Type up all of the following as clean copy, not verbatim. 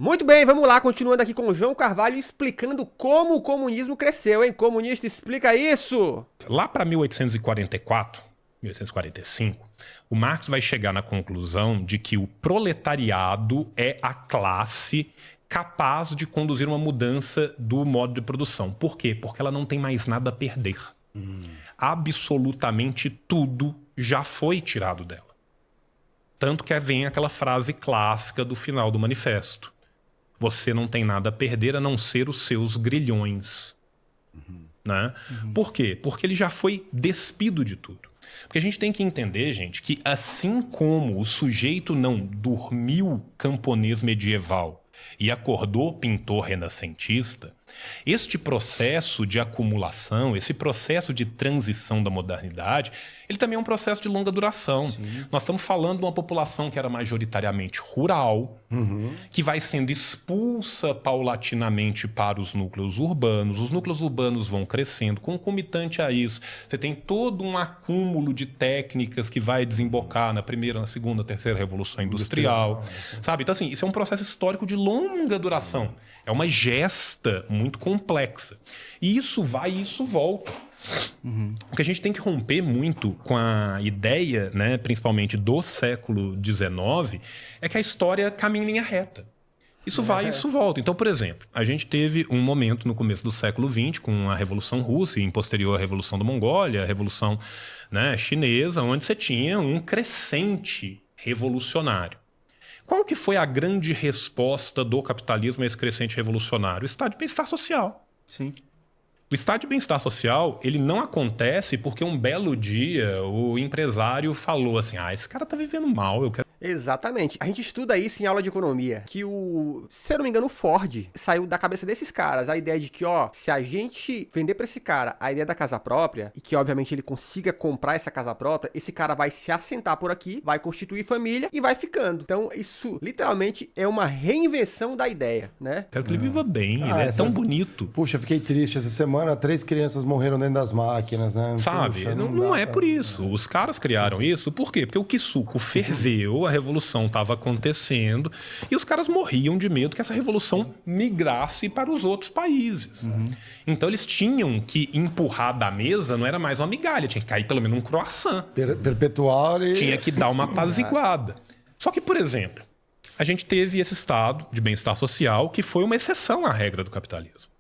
Muito bem, vamos lá, continuando aqui com o João Carvalho explicando como o comunismo cresceu, hein? Comunista, explica isso! Lá para 1844, 1845, o Marx vai chegar na conclusão de que o proletariado é a classe capaz de conduzir uma mudança do modo de produção. Por quê? Porque ela não tem mais nada a perder. Absolutamente tudo já foi tirado dela. Tanto que vem aquela frase clássica do final do manifesto. Você não tem nada a perder a não ser os seus grilhões. Né? Por quê? Porque ele já foi despido de tudo. Porque a gente tem que entender, gente, que assim como o sujeito não dormiu camponês medieval e acordou pintor renascentista, este processo de acumulação, esse processo de transição da modernidade, ele também é um processo de longa duração. Sim. Nós estamos falando de uma população que era majoritariamente rural, que vai sendo expulsa paulatinamente para os núcleos urbanos. Os núcleos urbanos vão crescendo. Concomitante a isso, você tem todo um acúmulo de técnicas que vai desembocar na primeira, na segunda, na terceira revolução industrial. Sabe? Então, assim, isso é um processo histórico de longa duração. É uma gesta muito complexa. E isso vai e isso volta. O que a gente tem que romper muito com a ideia, né, principalmente do século XIX, é que a história caminha em linha reta. Isso vai e isso volta. Então, por exemplo, a gente teve um momento no começo do século XX, com a Revolução Russa e em posterior a Revolução da Mongólia, a Revolução, né, chinesa, onde você tinha um crescente revolucionário. Qual que foi a grande resposta do capitalismo a esse crescente revolucionário? O estado de bem-estar social. Sim. O estado de bem-estar social, ele não acontece porque um belo dia o empresário falou assim, esse cara tá vivendo mal, eu quero... Exatamente. A gente estuda isso em aula de economia, que se eu não me engano, o Ford saiu da cabeça desses caras a ideia de que, se a gente vender pra esse cara a ideia da casa própria, e que obviamente ele consiga comprar essa casa própria, esse cara vai se assentar por aqui, vai constituir família e vai ficando. Então, isso literalmente é uma reinvenção da ideia, né? Quero que ele viva bem, ele é tão bonito. Puxa, fiquei triste essa semana, 3 crianças morreram dentro das máquinas, né? Sabe? Puxa, não é por isso. Os caras criaram isso, por quê? Porque o Kisuko ferveu, a revolução estava acontecendo e os caras morriam de medo que essa revolução migrasse para os outros países. Então eles tinham que empurrar da mesa, não era mais uma migalha, tinha que cair pelo menos um croissant. Perpetuar e... Tinha que dar uma apaziguada. Só que, por exemplo, a gente teve esse estado de bem-estar social que foi uma exceção à regra do capitalismo.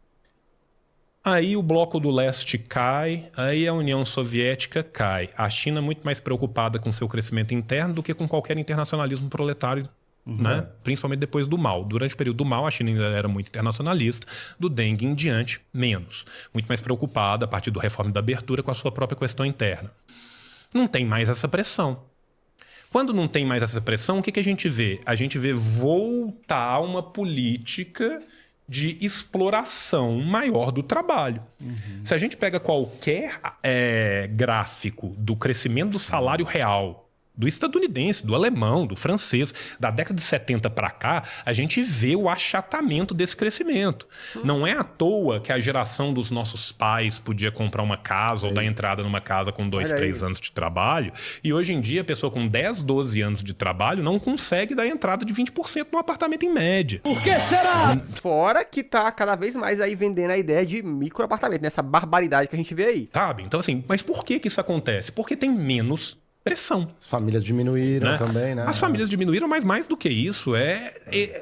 Aí o Bloco do Leste cai, aí a União Soviética cai. A China muito mais preocupada com seu crescimento interno do que com qualquer internacionalismo proletário, né? Principalmente depois do Mao. Durante o período do Mao, a China ainda era muito internacionalista, do Deng em diante, menos. Muito mais preocupada, a partir do Reforma da Abertura, com a sua própria questão interna. Não tem mais essa pressão. Quando não tem mais essa pressão, o que a gente vê? A gente vê voltar uma política de exploração maior do trabalho. Se a gente pega qualquer gráfico do crescimento do salário real, do estadunidense, do alemão, do francês, da década de 70 para cá, a gente vê o achatamento desse crescimento. Não é à toa que a geração dos nossos pais podia comprar uma casa ou dar entrada numa casa com 2, 3 anos de trabalho, e hoje em dia a pessoa com 10, 12 anos de trabalho não consegue dar entrada de 20% no apartamento em média. Por que será? Fora que tá cada vez mais aí vendendo a ideia de microapartamento, nessa barbaridade que a gente vê aí. Sabe? Então assim, mas por que isso acontece? Porque tem menos pressão. As famílias diminuíram também, né? As famílias diminuíram, mas mais do que isso,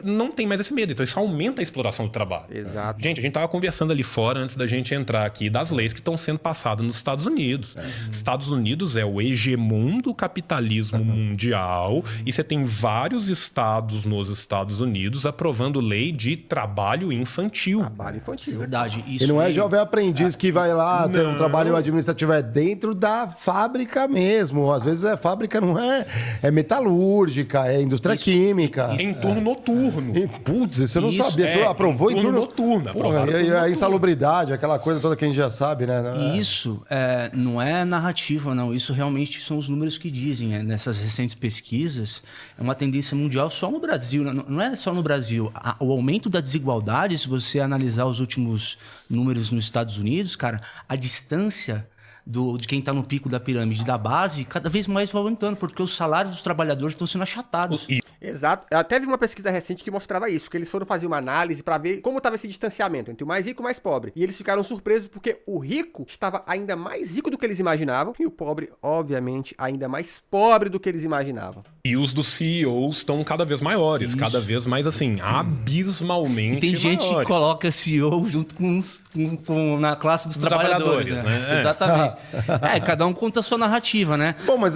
não tem mais esse medo. Então isso aumenta a exploração do trabalho. Exato. Gente, a gente estava conversando ali fora, antes da gente entrar aqui, das leis que estão sendo passadas nos Estados Unidos. Estados Unidos é o hegemon do capitalismo mundial e você tem vários estados nos Estados Unidos aprovando lei de trabalho infantil. Trabalho infantil. É verdade. Isso E não é aí- jovem aprendiz que vai lá ter um trabalho administrativo, é dentro da fábrica mesmo. Às vezes a fábrica não é metalúrgica, é indústria química. Em turno noturno. Putz, isso eu não Isso, sabia. Aprovou em turno noturno. Porra, e a insalubridade, aquela coisa toda que a gente já sabe, né? E isso não é narrativa, não. Isso realmente são os números que dizem. Nessas recentes pesquisas, é uma tendência mundial só no Brasil. Não é só no Brasil. O aumento da desigualdade, se você analisar os últimos números nos Estados Unidos, cara, a distância de quem está no pico da pirâmide da base, cada vez mais vai aumentando, porque os salários dos trabalhadores estão sendo achatados. Exato. Eu até vi uma pesquisa recente que mostrava isso, que eles foram fazer uma análise pra ver como estava esse distanciamento entre o mais rico e o mais pobre. E eles ficaram surpresos porque o rico estava ainda mais rico do que eles imaginavam e o pobre, obviamente, ainda mais pobre do que eles imaginavam. E os dos CEOs estão cada vez maiores, cada vez mais assim, abismalmente E tem gente que maiores. coloca CEO junto na classe dos trabalhadores, né? Exatamente. Cada um conta a sua narrativa, né? Bom, mas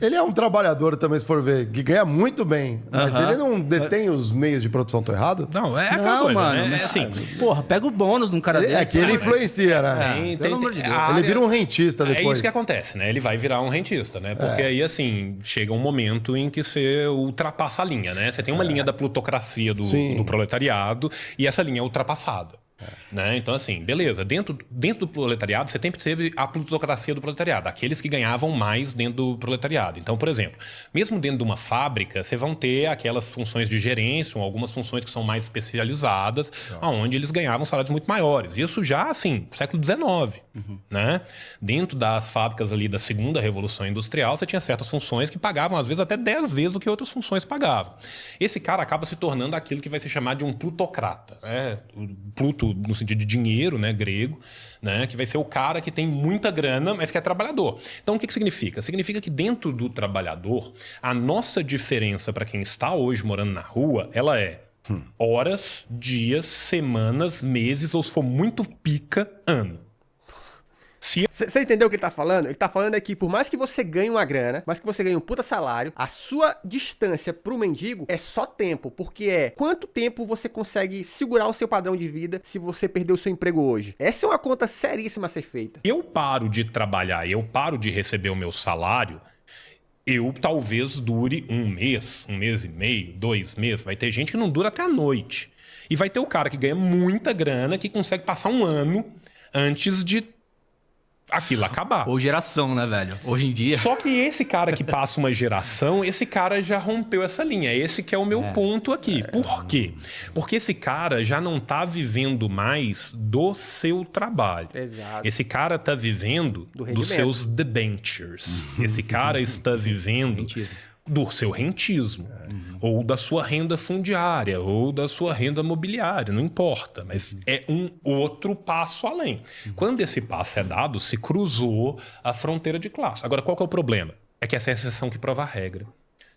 ele é um trabalhador também, se for ver, que ganha muito bem. Mas ele não detém os meios de produção, tô errado? Não, é aquela coisa, mano, né? mas, assim, porra, pega o bônus num cara desse. É que ele influencia, né? Pelo amor de Deus. Ele vira um rentista É depois. isso que acontece, né? Ele vai virar um rentista, né? Porque aí, assim, chega um momento em que você ultrapassa a linha, né? Você tem uma linha da plutocracia do proletariado e essa linha é ultrapassada. Né? Então, assim, beleza. Dentro do proletariado, você sempre teve a plutocracia do proletariado, aqueles que ganhavam mais dentro do proletariado. Então, por exemplo, mesmo dentro de uma fábrica, você vão ter aquelas funções de gerência, ou algumas funções que são mais especializadas, onde eles ganhavam salários muito maiores. Isso já, assim, século XIX. Né? Dentro das fábricas ali da segunda revolução industrial, você tinha certas funções que pagavam, às vezes, até 10 vezes o que outras funções pagavam. Esse cara acaba se tornando aquilo que vai ser chamado de um plutocrata. Né? O Pluto, no sentido de dinheiro, né, grego, né, que vai ser o cara que tem muita grana, mas que é trabalhador. Então, o que significa? Significa que dentro do trabalhador, a nossa diferença para quem está hoje morando na rua, ela é horas, dias, semanas, meses, ou se for muito pica, ano. Você entendeu o que ele tá falando? Ele tá falando aqui, por mais que você ganhe uma grana, mais que você ganhe um puta salário, a sua distância pro mendigo é só tempo, porque é quanto tempo você consegue segurar o seu padrão de vida se você perder o seu emprego hoje. Essa é uma conta seríssima a ser feita. Eu paro de trabalhar, eu paro de receber o meu salário, eu talvez dure um mês e meio, 2 meses. Vai ter gente que não dura até a noite. E vai ter o cara que ganha muita grana, que consegue passar um ano antes de aquilo acabar. Ou geração, né, velho? Hoje em dia. Só que esse cara que passa uma geração, esse cara já rompeu essa linha. Esse que é o meu ponto aqui. Por quê? Porque esse cara já não tá vivendo mais do seu trabalho. Exato. Esse cara tá vivendo dos seus debentures. Esse cara está vivendo do seu rentismo, ou da sua renda fundiária, ou da sua renda mobiliária, não importa, mas é um outro passo além. Quando esse passo é dado, se cruzou a fronteira de classe. Agora, qual que é o problema? É que essa é a exceção que prova a regra.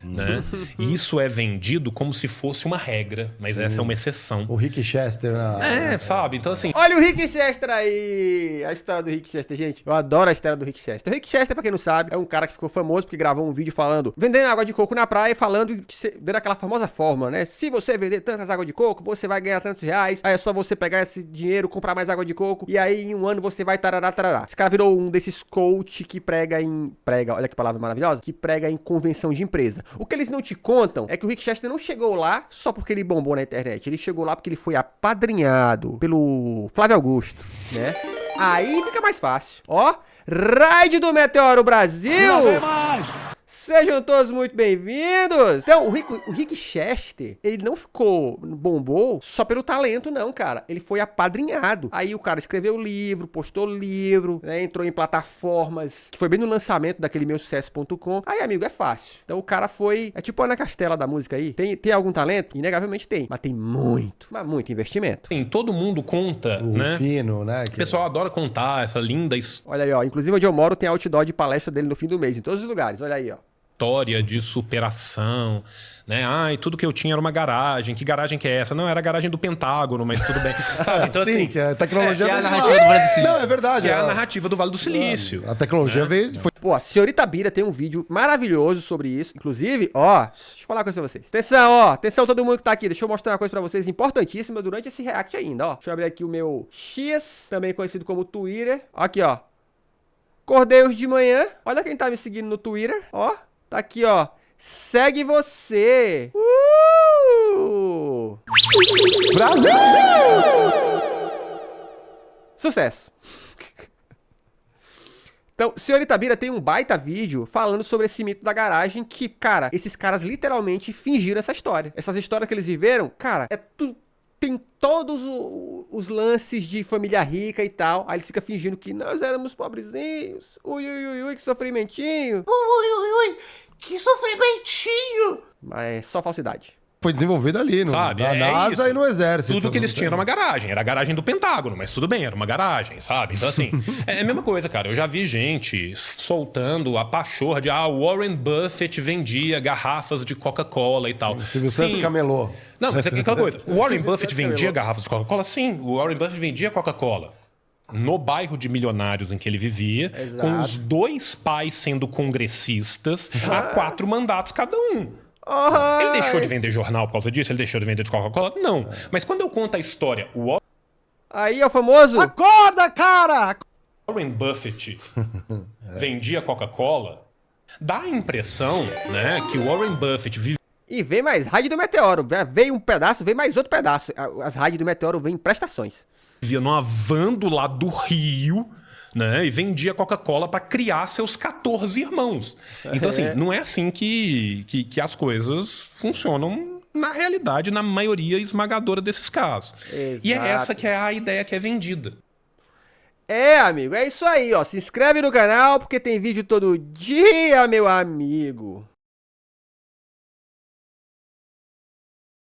Né? E isso é vendido como se fosse uma regra, mas essa é uma exceção. O Rick Chester, né? Sabe? Então, assim, Olha o Rick Chester aí! A história do Rick Chester, gente. Eu adoro a história do Rick Chester. O Rick Chester, pra quem não sabe, é um cara que ficou famoso porque gravou um vídeo falando, vendendo água de coco na praia, falando, dando aquela famosa fórmula, né? Se você vender tantas águas de coco, você vai ganhar tantos reais. Aí é só você pegar esse dinheiro, comprar mais água de coco, e aí em um ano você vai tarará, tarará. Esse cara virou um desses coach que prega, olha que palavra maravilhosa, que prega em convenção de empresa. O que eles não te contam é que o Rick Chester não chegou lá só porque ele bombou na internet. Ele chegou lá porque ele foi apadrinhado pelo Flávio Augusto, né? Aí fica mais fácil. Ó, Raid do Meteoro Brasil! Não vem mais! Sejam todos muito bem-vindos! Então, o Rick Chester, ele não bombou só pelo talento, não, cara. Ele foi apadrinhado. Aí o cara escreveu livro, postou livro, né? Entrou em plataformas, que foi bem no lançamento daquele meusucesso.com. Aí, amigo, é fácil. Então, o cara foi... É tipo a Ana Castela da música aí. Tem algum talento? Inegavelmente tem. Mas tem muito investimento. Assim, todo mundo conta, né? Fino, né? O pessoal adora contar essa linda Olha aí, ó. Inclusive, onde eu moro, tem outdoor de palestra dele no fim do mês, em todos os lugares. Olha aí, ó. História de superação, né? Ai, tudo que eu tinha era uma garagem. Que garagem que é essa? Não, era a garagem do Pentágono, mas tudo bem. Sabe? Então, Sim, assim, que a tecnologia que é a veio de narrativa lá. do Vale do Silício. Não, é verdade. é a narrativa do Vale do Silício. A tecnologia veio... Foi... Pô, a senhorita Bira tem um vídeo maravilhoso sobre isso. Inclusive, ó, deixa eu falar uma coisa pra vocês. Atenção, ó, atenção todo mundo que tá aqui. Deixa eu mostrar uma coisa pra vocês importantíssima durante esse react ainda, ó. Deixa eu abrir aqui o meu X, também conhecido como Twitter. Aqui, ó. Acordei hoje de manhã. Olha quem tá me seguindo no Twitter, ó. Tá aqui, ó. Segue você! Brasil! Sucesso! Então, senhorita Bira tem um baita vídeo falando sobre esse mito da garagem que, cara, esses caras literalmente fingiram essa história. Essas histórias que eles viveram, cara, é tudo... Tem todos os lances de família rica e tal. Aí eles ficam fingindo que nós éramos pobrezinhos. Ui, ui, ui, ui, que sofrimentinho. Ui, ui, ui, que sofrimentinho! Mas só falsidade. Foi desenvolvido ali, Sabe? na É NASA isso. e no Exército. Tudo que eles não tinham era tem- uma garagem. Era a garagem do Pentágono, mas tudo bem, era uma garagem, sabe? Então, assim, é a mesma coisa, cara. Eu já vi gente soltando a pachorra de o Warren Buffett vendia garrafas de Coca-Cola e tal. Silvio Santos camelô. Não, mas é aquela coisa. O Warren Silvio Buffett Santos vendia camelô. garrafas de Coca-Cola? Sim, o Warren Buffett vendia Coca-Cola. No bairro de milionários em que ele vivia, Exato. com os 2 pais sendo congressistas, a 4 mandatos cada um. Ele deixou de vender jornal por causa disso? Ele deixou de vender de Coca-Cola? Não. Mas quando eu conto a história, o Aí é o famoso... Acorda, cara! Warren Buffett vendia Coca-Cola, dá a impressão, né, que o Warren Buffett E vem mais rádio do Meteoro. Veio um pedaço, vem mais outro pedaço. As rádios do Meteoro vêm em prestações. vivia numa van do lado do rio, né? E vendia Coca-Cola para criar seus 14 irmãos. Então, assim, não é assim que as coisas funcionam na realidade, na maioria esmagadora desses casos. E é Exato. essa que é a ideia que é vendida. É, amigo, é isso aí, ó. Se inscreve no canal porque tem vídeo todo dia, meu amigo.